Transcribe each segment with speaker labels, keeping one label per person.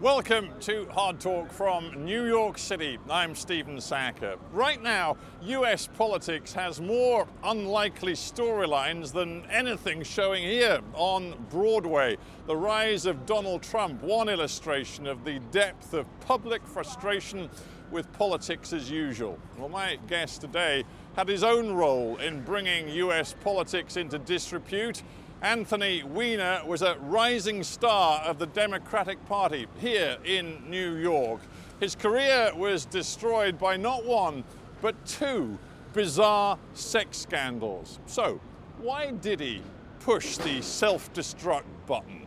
Speaker 1: Welcome to Hard Talk from New York City. I'm Stephen Sackur. Right now, US politics has more unlikely storylines than anything showing here on Broadway. The rise of Donald Trump, one illustration of the depth of public frustration with politics as usual. Well, my guest today had his own role in bringing US politics into disrepute. Anthony Weiner was a rising star of the Democratic Party here in New York. His career was destroyed by not one, but two bizarre sex scandals. So, why did he push the self-destruct button?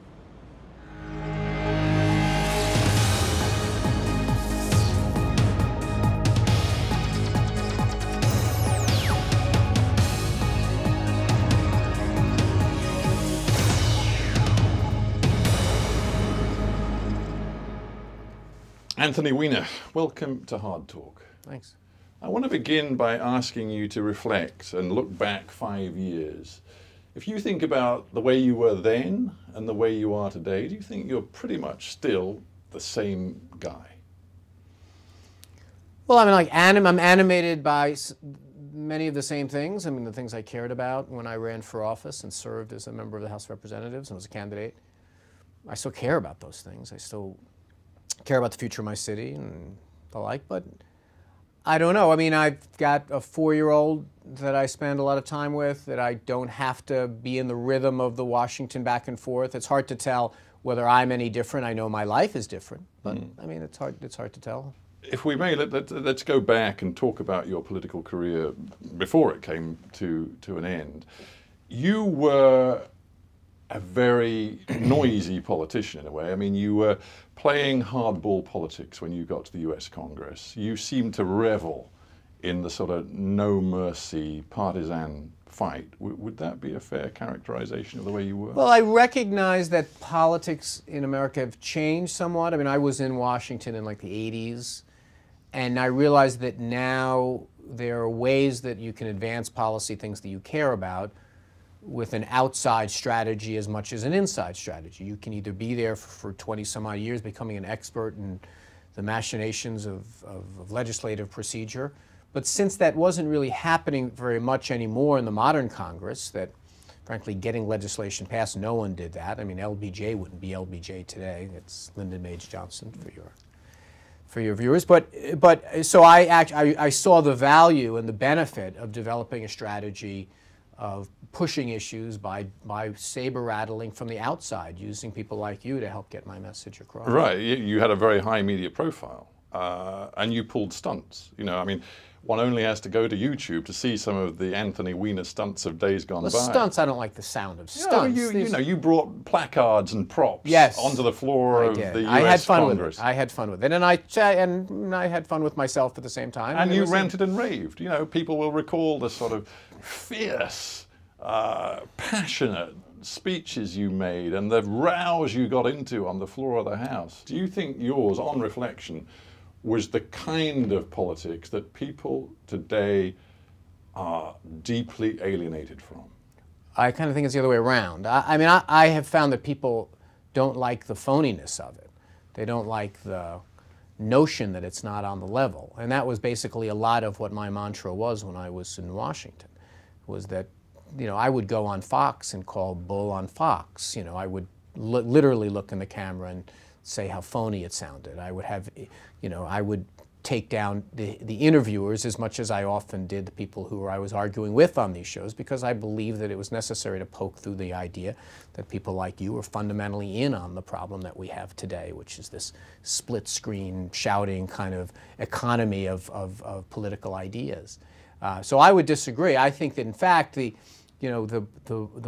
Speaker 1: Anthony Weiner, welcome to Hard Talk.
Speaker 2: Thanks.
Speaker 1: I want to begin by asking you to reflect and look back 5 years. If you think about the way you were then and the way you are today, do you think you're pretty much still the same guy?
Speaker 2: Well, I mean, I'm animated by many of the same things. I mean, the things I cared about when I ran for office and served as a member of the House of Representatives and was a candidate. I still care about those things. I still care about the future of my city and the like, but I don't know. I mean, I've got a 4-year-old that I spend a lot of time with, that I don't have to be in the rhythm of the Washington back and forth. It's hard to tell whether I'm any different. I know my life is different, but I mean, it's hard to tell.
Speaker 1: If we may, let's go back and talk about your political career before it came to an end. You were a very noisy politician in a way. I mean, you were playing hardball politics when you got to the US Congress. You seemed to revel in the sort of no mercy partisan fight. Would that be a fair characterization of the way you were?
Speaker 2: Well, I recognize that politics in America have changed somewhat. I mean, I was in Washington in like the 80s, and I realized that now there are ways that you can advance policy, things that you care about, with an outside strategy as much as an inside strategy. You can either be there for 20 some odd years becoming an expert in the machinations of legislative procedure. But since that wasn't really happening very much anymore in the modern Congress, that frankly getting legislation passed, no one did that. I mean, LBJ wouldn't be LBJ today. It's Lyndon Baines Johnson for your viewers. But so I saw the value and the benefit of developing a strategy of pushing issues by saber rattling from the outside, using people like you to help get my message across.
Speaker 1: Right, you had a very high media profile, and you pulled stunts. You know, I mean, one only has to go to YouTube to see some of the Anthony Weiner stunts of days gone by.
Speaker 2: Stunts, I don't like the sound of stunts.
Speaker 1: You brought placards and props onto the floor of the US Congress.
Speaker 2: I had fun with it, and I had fun with myself at the same time.
Speaker 1: And you ranted and raved. You know, people will recall the sort of fierce, passionate speeches you made and the rows you got into on the floor of the House. Do you think yours, on reflection, was the kind of politics that people today are deeply alienated from?
Speaker 2: I kind of think it's the other way around. I have found that people don't like the phoniness of it. They don't like the notion that it's not on the level. And that was basically a lot of what my mantra was when I was in Washington, was that, you know, I would go on Fox and call bull on Fox. You know, I would literally look in the camera and say how phony it sounded. I would have, you know, I would take down the interviewers as much as I often did the people who I was arguing with on these shows, because I believed that it was necessary to poke through the idea that people like you are fundamentally in on the problem that we have today, which is this split screen shouting kind of economy of political ideas. So I would disagree. I think that in fact the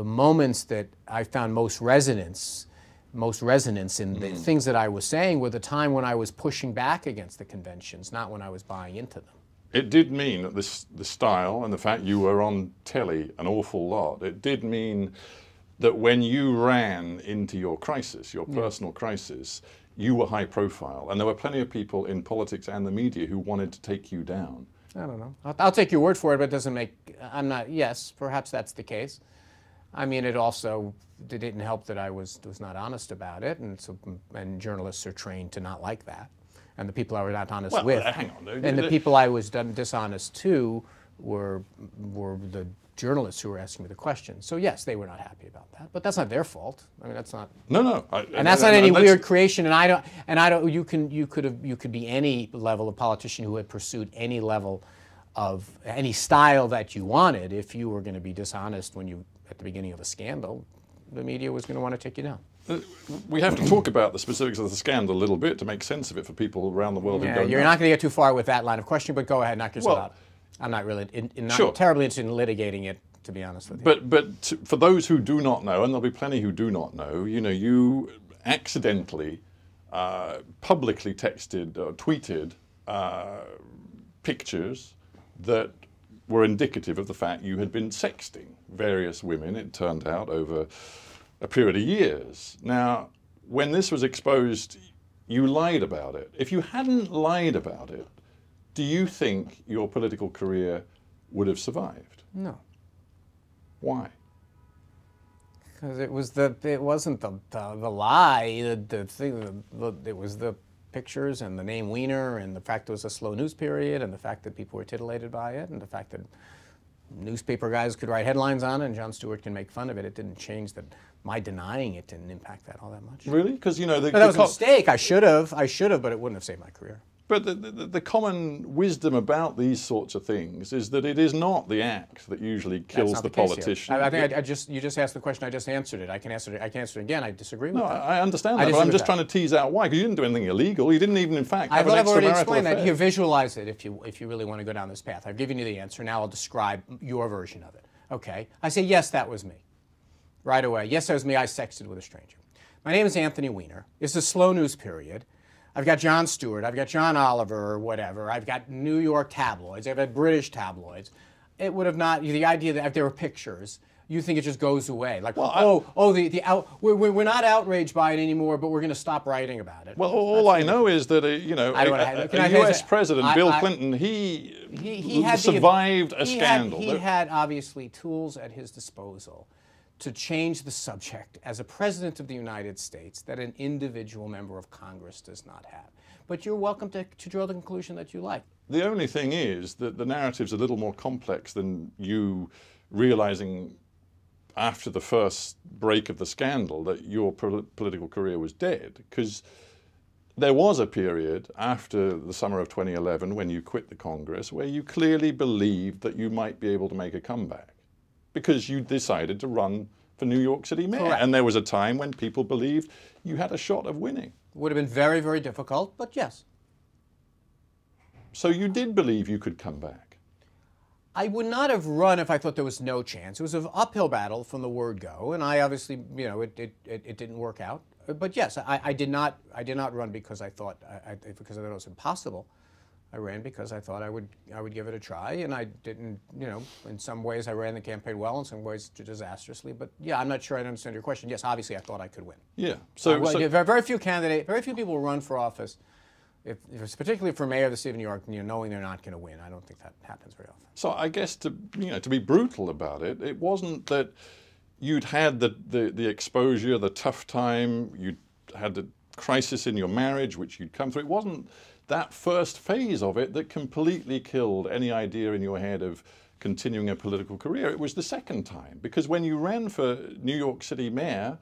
Speaker 2: moments that I found most resonance in the things that I was saying were the time when I was pushing back against the conventions, not when I was buying into them.
Speaker 1: It did mean that the style and the fact you were on telly an awful lot, it did mean that when you ran into your crisis, your personal crisis, you were high profile. And there were plenty of people in politics and the media who wanted to take you down.
Speaker 2: I don't know. I'll take your word for it, but it doesn't make, yes, perhaps that's the case. I mean, it also didn't help that I was not honest about it, and journalists are trained to not like that. And the people I was not honest with,
Speaker 1: hang on,
Speaker 2: and the people I was dishonest to were the journalists who were asking me the questions. So yes, they were not happy about that, but that's not their fault. I mean, that's not.
Speaker 1: No.
Speaker 2: And that's not any weird creation. And I don't. You could be any level of politician who had pursued any level of any style that you wanted. If you were going to be dishonest at the beginning of a scandal, the media was going to want to take you down.
Speaker 1: We have to talk about the specifics of the scandal a little bit to make sense of it for people around the world who don't know.
Speaker 2: You're not going to get too far with that line of questioning, but go ahead, knock yourself out. I'm not really terribly interested in litigating it, to be honest with you.
Speaker 1: But for those who do not know, and there'll be plenty who do not know, you accidentally publicly texted or tweeted pictures that were indicative of the fact you had been sexting various women, it turned out, over a period of years. Now, when this was exposed, you lied about it. If you hadn't lied about it, do you think your political career would have survived?
Speaker 2: No.
Speaker 1: Why?
Speaker 2: Because it wasn't the lie, the thing. It was the pictures and the name Weiner and the fact it was a slow news period and the fact that people were titillated by it and the fact that newspaper guys could write headlines on it and Jon Stewart can make fun of it. It didn't change that. My denying it didn't impact that all that much.
Speaker 1: Really? Because
Speaker 2: that was a mistake. I should have, but it wouldn't have saved my career.
Speaker 1: But the common wisdom about these sorts of things is that it is not the act that usually kills the politician.
Speaker 2: I think you just asked the question. I just answered it. I can answer it again. I disagree with that.
Speaker 1: No, I understand that, but I'm just trying to tease out why. Because you didn't do anything illegal. You didn't even, in fact, have an extramarital affair. I've already explained that. You
Speaker 2: visualize it if you really want to go down this path. I've given you the answer. Now I'll describe your version of it. Okay. I say yes, that was me. Right away. Yes, that was me. I sexted with a stranger. My name is Anthony Weiner. It's a slow news period. I've got Jon Stewart, I've got John Oliver or whatever, I've got New York tabloids, I've got British tabloids. It would have not, the idea that if there were pictures, you think it just goes away. Like, we're not outraged by it anymore, but we're going to stop writing about it.
Speaker 1: Well, all I know is that, a U.S. President, Bill Clinton, he survived a scandal.
Speaker 2: He had obviously tools at his disposal to change the subject as a president of the United States that an individual member of Congress does not have. But you're welcome to draw the conclusion that you like.
Speaker 1: The only thing is that the narrative's a little more complex than you realizing after the first break of the scandal that your political career was dead. Because there was a period after the summer of 2011 when you quit the Congress where you clearly believed that you might be able to make a comeback, because you decided to run for New York City mayor.
Speaker 2: Correct.
Speaker 1: And there was a time when people believed you had a shot of winning.
Speaker 2: Would have been very, very difficult, but yes.
Speaker 1: So you did believe you could come back?
Speaker 2: I would not have run if I thought there was no chance. It was an uphill battle from the word go, and I obviously, it didn't work out. But yes, I did not run because I thought it was impossible. I ran because I thought I would give it a try, and I didn't. In some ways I ran the campaign well, in some ways disastrously. But yeah, I'm not sure I understand your question. Yes, obviously I thought I could win.
Speaker 1: Yeah.
Speaker 2: Very few people run for office, if particularly for mayor of the city of New York, knowing they're not going to win. I don't think that happens very often.
Speaker 1: So I guess to be brutal about it, it wasn't that you'd had the exposure, the tough time, you'd had the crisis in your marriage, which you'd come through. It wasn't that first phase of it that completely killed any idea in your head of continuing a political career. It was the second time, because when you ran for New York City mayor,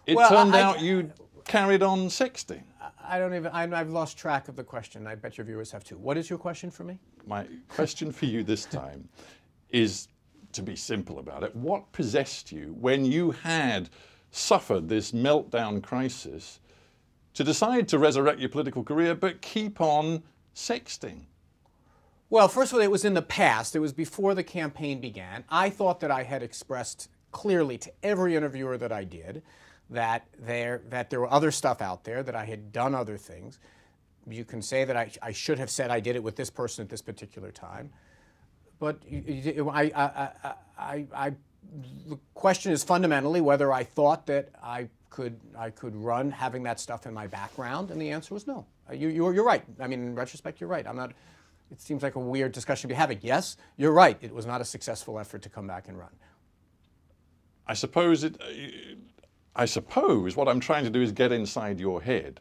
Speaker 1: it turned out you carried on sexting.
Speaker 2: I've lost track of the question. I bet your viewers have too. What is your question for me?
Speaker 1: My question for you this time is, to be simple about it, what possessed you when you had suffered this meltdown crisis to decide to resurrect your political career, but keep on sexting?
Speaker 2: Well, first of all, it was in the past. It was before the campaign began. I thought that I had expressed clearly to every interviewer that I did that there were other stuff out there, that I had done other things. You can say that I should have said I did it with this person at this particular time. But the question is fundamentally whether I thought that I could run having that stuff in my background, and the answer was no. You're right. I mean, in retrospect, you're right. It seems like a weird discussion to be having. Yes, you're right. It was not a successful effort to come back and run.
Speaker 1: I suppose what I'm trying to do is get inside your head.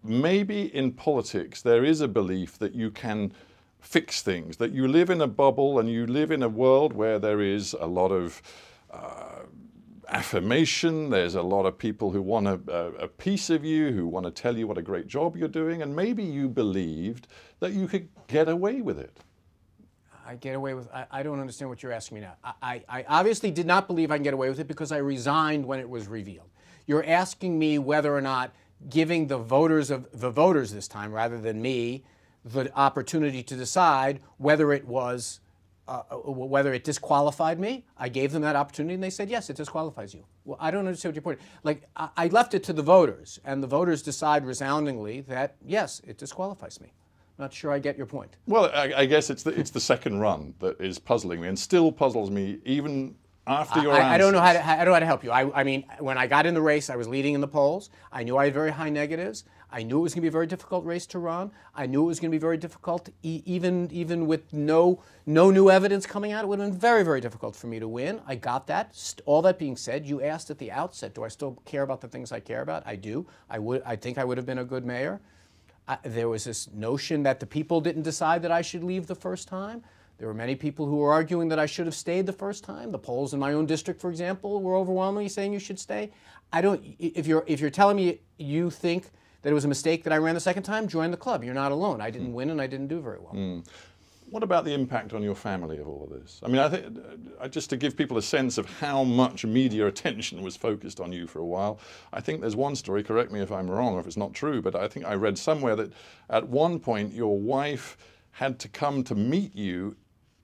Speaker 1: Maybe in politics there is a belief that you can fix things, that you live in a bubble and you live in a world where there is a lot of affirmation, there's a lot of people who want a piece of you, who want to tell you what a great job you're doing, and maybe you believed that you could get away with it.
Speaker 2: I get away with, I don't understand what you're asking me now. I obviously did not believe I can get away with it because I resigned when it was revealed. You're asking me whether or not giving the voters this time, rather than me, the opportunity to decide whether it was, whether it disqualified me. I gave them that opportunity and they said, yes, it disqualifies you. Well, I don't understand what your point is. Like, I left it to the voters, and the voters decide resoundingly that, yes, it disqualifies me. Not sure I get your point.
Speaker 1: Well, I guess it's the second run that is puzzling me, and still puzzles me even after your answers.
Speaker 2: I don't know how to help you. I mean, when I got in the race, I was leading in the polls. I knew I had very high negatives. I knew it was going to be a very difficult race to run. I knew it was going to be very difficult, even with no new evidence coming out. It would have been very, very difficult for me to win. I got that. All that being said, you asked at the outset, do I still care about the things I care about? I do. I think I would have been a good mayor. There was this notion that the people didn't decide that I should leave the first time. There were many people who were arguing that I should have stayed the first time. The polls in my own district, for example, were overwhelmingly saying you should stay. If you're telling me you think that it was a mistake that I ran the second time, join the club. You're not alone. I didn't win and I didn't do very well.
Speaker 1: What about the impact on your family of all of this? I mean, I think, just to give people a sense of how much media attention was focused on you for a while, I think there's one story, correct me if I'm wrong or if it's not true, but I think I read somewhere that at one point your wife had to come to meet you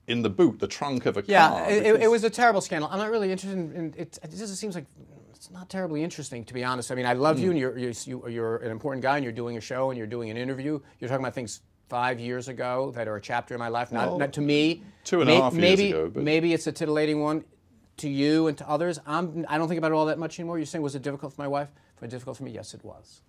Speaker 1: in the boot, the trunk of a car.
Speaker 2: Yeah, it was a terrible scandal. I'm not really interested in it. It just seems like it's not terribly interesting, to be honest. I mean, I love you, and you're an important guy, and you're doing a show, and you're doing an interview. You're talking about things 5 years ago that are a chapter in my life. Not to me.
Speaker 1: 2.5 years ago. But
Speaker 2: maybe it's a titillating one to you and to others. I don't think about it all that much anymore. You're saying, was it difficult for my wife? Was it difficult for me? Yes, it was.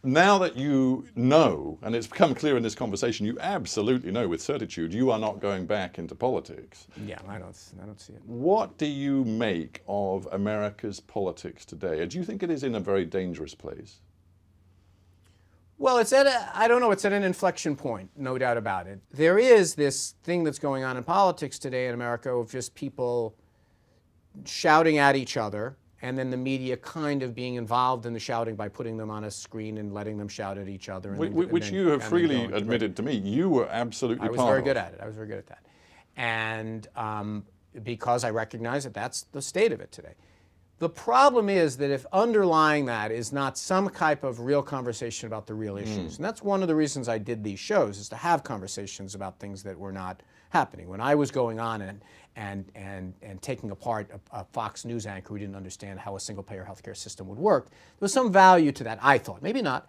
Speaker 1: Now that you know, and it's become clear in this conversation, you absolutely know with certitude you are not going back into politics.
Speaker 2: Yeah, I don't see it.
Speaker 1: What do you make of America's politics today? Do you think it is in a very dangerous place?
Speaker 2: Well, it's at an inflection point, no doubt about it. There is this thing that's going on in politics today in America of just people shouting at each other, and then the media kind of being involved in the shouting by putting them on a screen and letting them shout at each other.
Speaker 1: Which you have freely admitted to me. You were absolutely part of.
Speaker 2: I was very good at it. I was very good at that. And because I recognize that that's the state of it today. The problem is that if underlying that is not some type of real conversation about the real issues, and that's one of the reasons I did these shows, is to have conversations about things that were not happening. When I was going on and taking apart a Fox News anchor who didn't understand how a single-payer healthcare system would work, there was some value to that, I thought. Maybe not,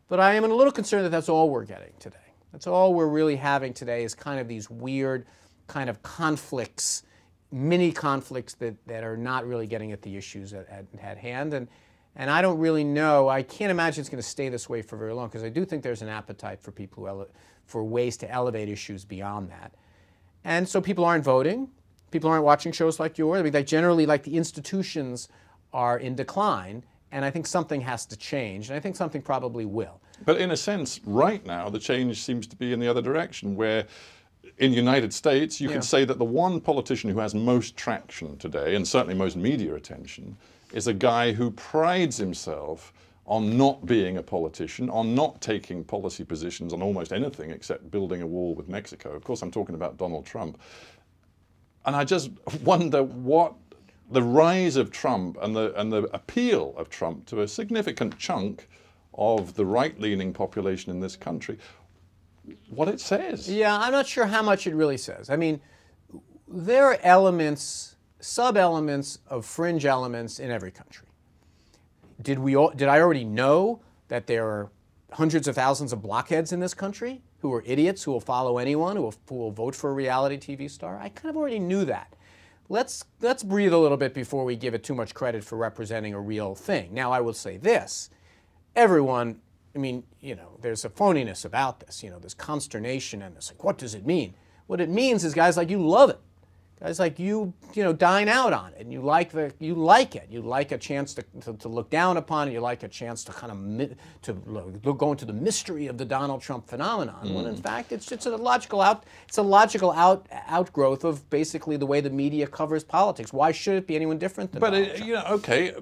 Speaker 2: but I am a little concerned that that's all we're getting today. That's all we're really having today is kind of these weird kind of conflicts, mini conflicts that are not really getting at the issues at hand. And I don't really know. I can't imagine it's going to stay this way for very long, because I do think there's an appetite for people for ways to elevate issues beyond that. And so people aren't voting. People aren't watching shows like yours. I mean, they generally, like, the institutions are in decline, and I think something has to change, and I think something probably will.
Speaker 1: But in a sense, right now, the change seems to be in the other direction, where in the United States, you could say that the one politician who has most traction today, and certainly most media attention, is a guy who prides himself on not being a politician, on not taking policy positions on almost anything except building a wall with Mexico. Of course, I'm talking about Donald Trump. And I just wonder what the rise of Trump and the appeal of Trump to a significant chunk of the right-leaning population in this country, what it says. Yeah,
Speaker 2: I'm not sure how much it really says. I mean, there are elements, sub-elements of fringe elements in every country. Did I already know that there are hundreds of thousands of blockheads in this country who are idiots, who will follow anyone, who will vote for a reality TV star? I kind of already knew that. Let's breathe a little bit before we give it too much credit for representing a real thing. Now, I will say this. Everyone, I mean, you know, there's a phoniness about this. You know, there's consternation and it's like, what does it mean? What it means is guys like you love it. Guys like you know, dine out on it, and you like it. You like a chance to look down upon it. You like a chance to kind of go into the mystery of the Donald Trump phenomenon. When in fact, it's a logical outgrowth of basically the way the media covers politics. Why should it be anyone different than Donald Trump?
Speaker 1: You know, okay.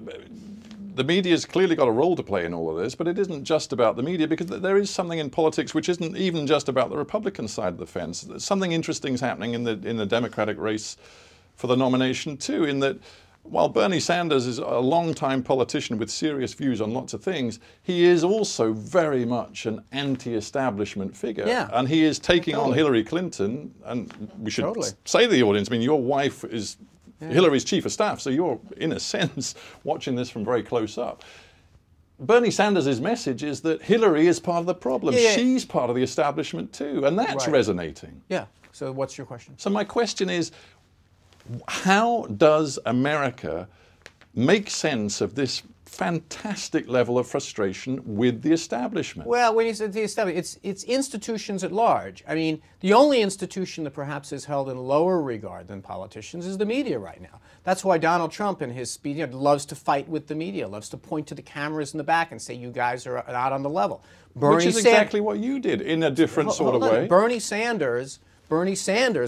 Speaker 1: The media's clearly got a role to play in all of this, but it isn't just about the media, because there is something in politics which isn't even just about the Republican side of the fence. Something interesting is happening in the Democratic race for the nomination too, in that while Bernie Sanders is a long-time politician with serious views on lots of things, he is also very much an anti-establishment figure.
Speaker 2: Yeah.
Speaker 1: And he is taking on Hillary Clinton, and we should say to the audience, I mean, your wife is Hillary's chief of staff, so you're, in a sense, watching this from very close up. Bernie Sanders' message is that Hillary is part of the problem. She's part of the establishment too, and that's resonating.
Speaker 2: Yeah. So what's your question?
Speaker 1: So my question is, how does America make sense of this fantastic level of frustration with the establishment?
Speaker 2: Well, when you say the establishment, it's institutions at large. I mean, the only institution that perhaps is held in lower regard than politicians is the media right now. That's why Donald Trump in his speech loves to fight with the media, loves to point to the cameras in the back and say, you guys are not on the level.
Speaker 1: Which is exactly what you did in a different sort of way.
Speaker 2: Bernie Sanders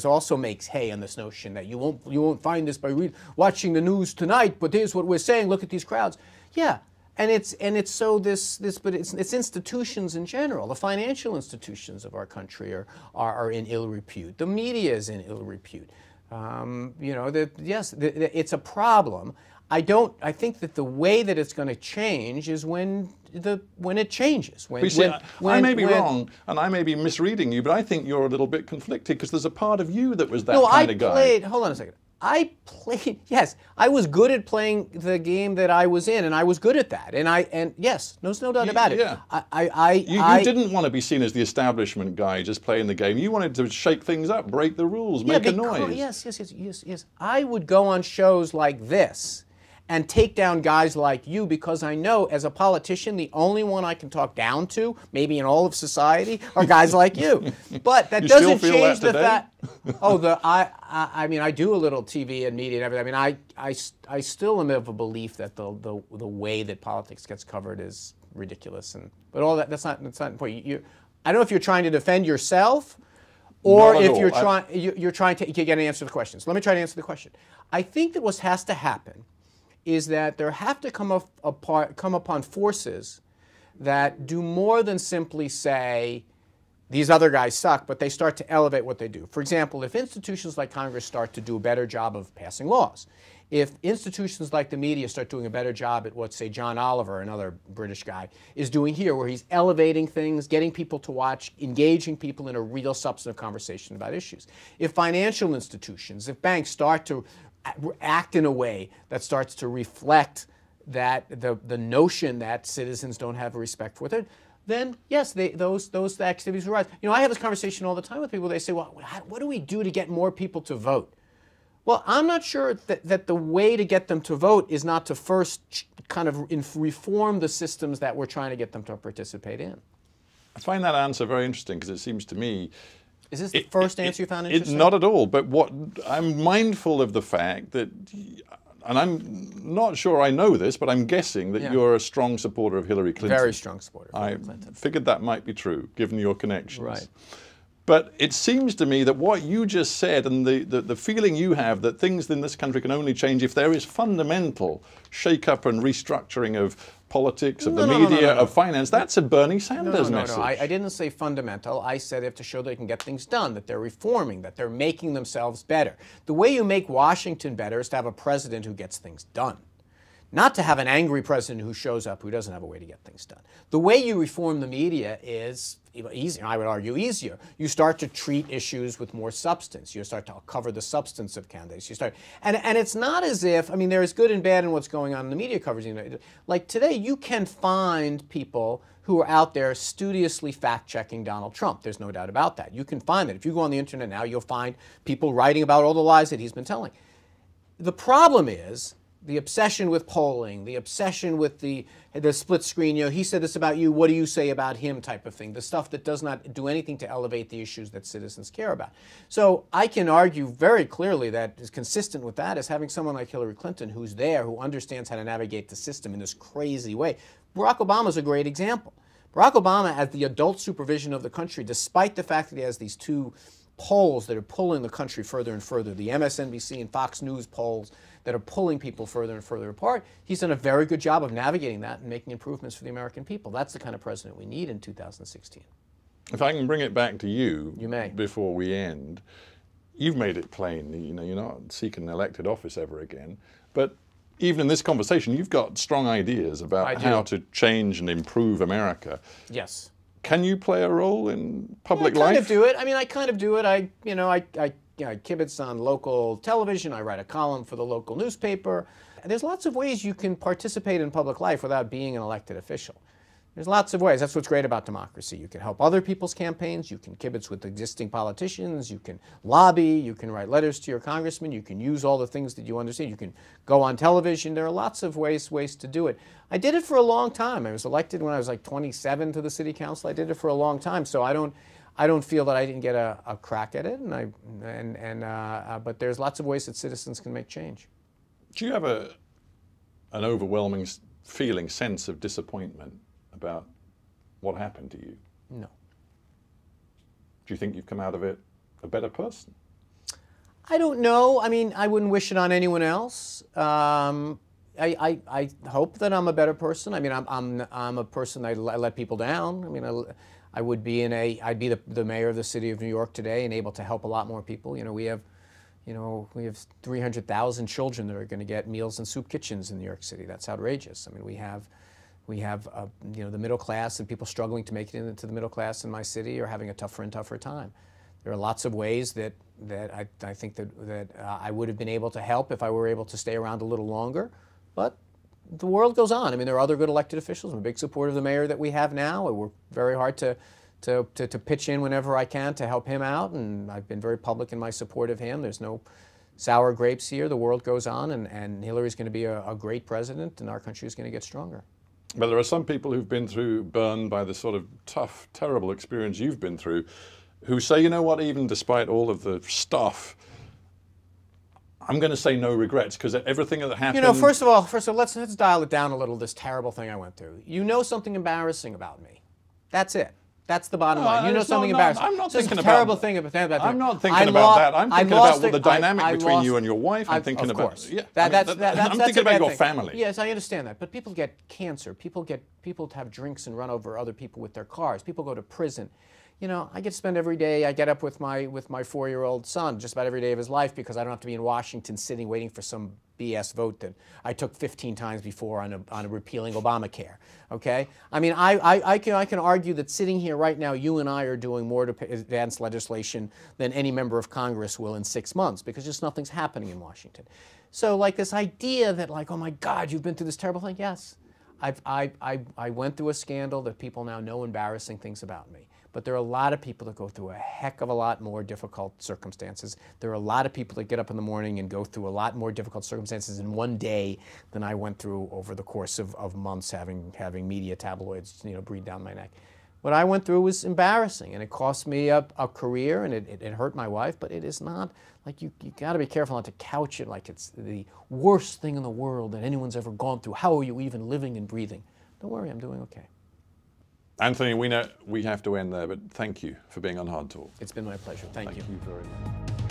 Speaker 2: also makes hay on this notion that you won't find this by watching the news tonight, but here's what we're saying, look at these crowds. Yeah, and it's institutions in general. The financial institutions of our country are in ill repute. The media is in ill repute. You know, it's a problem. I think that the way that it's going to change is when it changes.
Speaker 1: I may be wrong, and I may be misreading you, but I think you're a little bit conflicted, because there's a part of you that was that kind of guy.
Speaker 2: Hold on a second. Yes, I was good at playing the game that I was in, and I was good at that. And yes, there's no doubt about it.
Speaker 1: Yeah. You didn't want to be seen as the establishment guy just playing the game. You wanted to shake things up, break the rules, make a noise.
Speaker 2: Yes. I would go on shows like this and take down guys like you, because I know as a politician the only one I can talk down to, maybe in all of society, are guys like you. But that doesn't change the fact. I mean, I do a little TV and media and everything. I mean, I still am of a belief that the way that politics gets covered is ridiculous, but all that's not the point. I don't know if you're trying to defend yourself, or if you're trying to get an answer to the question. So let me try to answer the question. I think that what has to happen is that there have to come upon forces that do more than simply say, these other guys suck, but they start to elevate what they do. For example, if institutions like Congress start to do a better job of passing laws, if institutions like the media start doing a better job at what, say, John Oliver, another British guy, is doing here, where he's elevating things, getting people to watch, engaging people in a real substantive conversation about issues. If financial institutions, if banks start to act in a way that starts to reflect that the notion that citizens don't have a respect for it, then yes, those activities will rise. You know, I have this conversation all the time with people. They say, well, what do we do to get more people to vote? Well, I'm not sure that the way to get them to vote is not to first kind of reform the systems that we're trying to get them to participate in.
Speaker 1: I find that answer very interesting, because it seems to me...
Speaker 2: Is this the first answer you found interesting?
Speaker 1: Not at all, but I'm mindful of the fact that, and I'm not sure I know this, but I'm guessing that you're a strong supporter of Hillary Clinton.
Speaker 2: Very strong supporter of Hillary Clinton.
Speaker 1: I figured that might be true, given your connections.
Speaker 2: Right.
Speaker 1: But it seems to me that what you just said, and the feeling you have that things in this country can only change if there is fundamental shake-up and restructuring of politics, of the media, of finance, that's a Bernie Sanders message.
Speaker 2: No, I didn't say fundamental. I said they have to show they can get things done, that they're reforming, that they're making themselves better. The way you make Washington better is to have a president who gets things done. Not to have an angry president who shows up who doesn't have a way to get things done. The way you reform the media is easier, I would argue easier. You start to treat issues with more substance. You start to cover the substance of candidates. And it's not as if, I mean, there's good and bad in what's going on in the media coverage. Like today, you can find people who are out there studiously fact-checking Donald Trump. There's no doubt about that. You can find that. If you go on the internet now, you'll find people writing about all the lies that he's been telling. The problem is the obsession with polling, the obsession with the split screen, you know, he said this about you, what do you say about him type of thing, the stuff that does not do anything to elevate the issues that citizens care about. So I can argue very clearly that is consistent with that is having someone like Hillary Clinton who's there, who understands how to navigate the system in this crazy way. Barack Obama is a great example. Barack Obama, as the adult supervision of the country, despite the fact that he has these two polls that are pulling the country further and further, the MSNBC and Fox News polls that are pulling people further and further apart, he's done a very good job of navigating that and making improvements for the American people. That's the kind of president we need in 2016.
Speaker 1: If I can bring it back to you,
Speaker 2: you may.
Speaker 1: Before we end, you've made it plain, you know, you're not seeking elected office ever again, but even in this conversation, you've got strong ideas about how to change and improve America.
Speaker 2: Yes.
Speaker 1: Can you play a role in public life?
Speaker 2: I kind of do it. I mean, I kind of do it. I kibitz on local television. I write a column for the local newspaper. There's lots of ways you can participate in public life without being an elected official. There's lots of ways. That's what's great about democracy. You can help other people's campaigns. You can kibitz with existing politicians. You can lobby. You can write letters to your congressman. You can use all the things that you understand. You can go on television. There are lots of ways to do it. I did it for a long time. I was elected when I was like 27 to the city council. I did it for a long time. So I don't feel that I didn't get a crack at it. But there's lots of ways that citizens can make change.
Speaker 1: Do you have an overwhelming sense of disappointment about what happened to you?
Speaker 2: No.
Speaker 1: Do you think you've come out of it a better person?
Speaker 2: I don't know. I mean, I wouldn't wish it on anyone else. I hope that I'm a better person. I mean, I'm a person I let people down. I mean, I'd be the mayor of the city of New York today and able to help a lot more people. You know, we have 300,000 children that are going to get meals in soup kitchens in New York City. That's outrageous. I mean, we have the middle class and people struggling to make it into the middle class in my city are having a tougher and tougher time. There are lots of ways that I think that I would have been able to help if I were able to stay around a little longer. But the world goes on. I mean, there are other good elected officials. I'm a big supporter of the mayor that we have now. I work very hard to pitch in whenever I can to help him out, and I've been very public in my support of him. There's no sour grapes here. The world goes on, and Hillary's going to be a great president, and our country is going to get stronger.
Speaker 1: But there are some people who've been burned by the sort of tough, terrible experience you've been through, who say, you know what, even despite all of the stuff, I'm going to say no regrets, because everything that happened...
Speaker 2: You know, first of all, let's dial it down a little, this terrible thing I went through. You know something embarrassing about me. That's it. That's the bottom line. You know something embarrassing.
Speaker 1: I'm not thinking about...
Speaker 2: terrible thing about that.
Speaker 1: I'm not thinking about that. I'm thinking about the dynamic between you and your wife. I'm thinking about... Of course. Yeah, I'm thinking about your family.
Speaker 2: Yes, I understand that. But people get cancer. People have drinks and run over other people with their cars. People go to prison. You know, I get to spend every day, I get up with my 4-year-old son just about every day of his life because I don't have to be in Washington sitting waiting for some BS vote that I took 15 times before on a repealing Obamacare, okay? I mean, I can argue that sitting here right now, you and I are doing more to advance legislation than any member of Congress will in 6 months because just nothing's happening in Washington. So like this idea that like, oh my God, you've been through this terrible thing, yes. I went through a scandal that people now know embarrassing things about me. But there are a lot of people that go through a heck of a lot more difficult circumstances. There are a lot of people that get up in the morning and go through a lot more difficult circumstances in one day than I went through over the course of months having media tabloids, you know, breathe down my neck. What I went through was embarrassing, and it cost me a career, and it hurt my wife, but it is not, like you got to be careful not to couch it like it's the worst thing in the world that anyone's ever gone through. How are you even living and breathing? Don't worry, I'm doing okay.
Speaker 1: Anthony Weiner, we have to end there, but thank you for being on Hard Talk.
Speaker 2: It's been my pleasure. Thank you.
Speaker 1: Thank you very much.